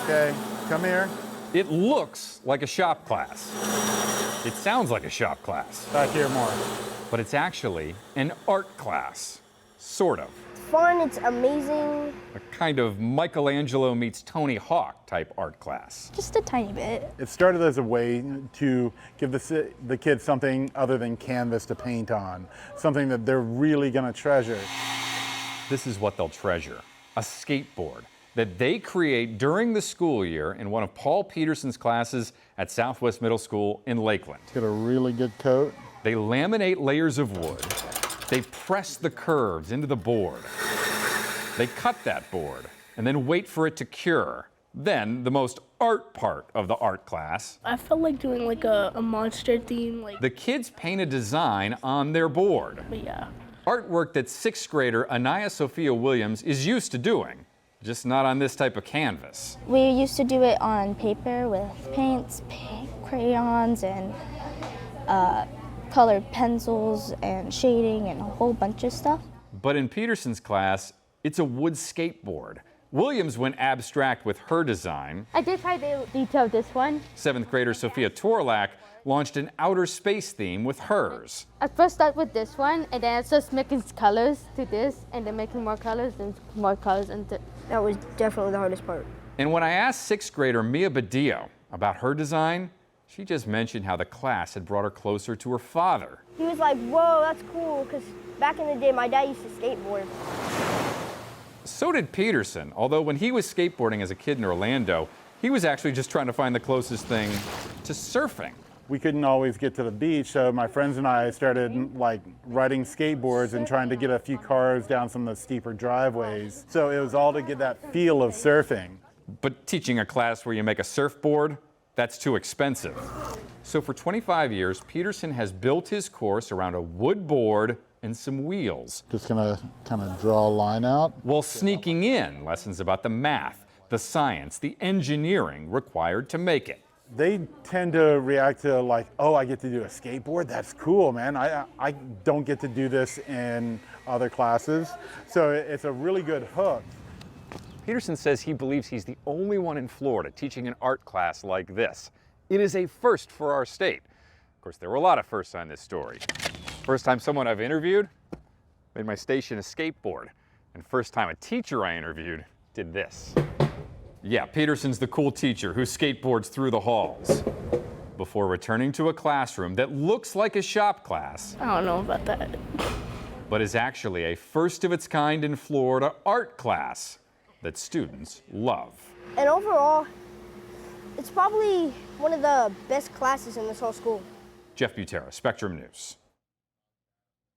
Okay, come here. It looks like a shop class. It sounds like a shop class. Back here more. But it's actually an art class. Sort of. It's fun, it's amazing. A kind of Michelangelo meets Tony Hawk type art class. Just a tiny bit. It started as a way to give the kids something other than canvas to paint on, something that they're really going to treasure. This is what they'll treasure, a skateboard that they create during the school year in one of Paul Peterson's classes at Southwest Middle School in Lakeland. Get a really good coat. They laminate layers of wood. They press the curves into the board. They cut that board and then wait for it to cure. Then, the most art part of the art class. I felt like doing like a monster theme. The kids paint a design on their board. But yeah. Artwork that sixth grader Anaya Sophia Williams is used to doing, just not on this type of canvas. We used to do it on paper with paints, crayons, and colored pencils and shading and a whole bunch of stuff. But in Peterson's class, it's a wood skateboard. Williams went abstract with her design. I did try the detail of this one. Seventh grader Sophia Torlak launched an outer space theme with hers. I first start with this one, and then I just making colors to this, and then making more colors and more colors. And that was definitely the hardest part. And when I asked sixth grader Mia Badillo about her design, she just mentioned how the class had brought her closer to her father. He was like, whoa, that's cool, because back in the day, my dad used to skateboard. So did Peterson, although when he was skateboarding as a kid in Orlando, he was actually just trying to find the closest thing to surfing. We couldn't always get to the beach, so my friends and I started like riding skateboards and trying to get a few cars down some of the steeper driveways. So it was all to get that feel of surfing. But teaching a class where you make a surfboard, that's too expensive. So for 25 years, Peterson has built his course around a wood board and some wheels. Just gonna kind of draw a line out. While sneaking in lessons about the math, the science, the engineering required to make it. They tend to react to like, oh, I get to do a skateboard? That's cool, man. I don't get to do this in other classes. So it's a really good hook. Peterson says he believes he's the only one in Florida teaching an art class like this. It is a first for our state. Of course, there were a lot of firsts on this story. First time someone I've interviewed made my station a skateboard. And first time a teacher I interviewed did this. Yeah, Peterson's the cool teacher who skateboards through the halls before returning to a classroom that looks like a shop class. I don't know about that. But is actually a first of its kind in Florida art class that students love. And overall, it's probably one of the best classes in this whole school. Jeff Butera, Spectrum News.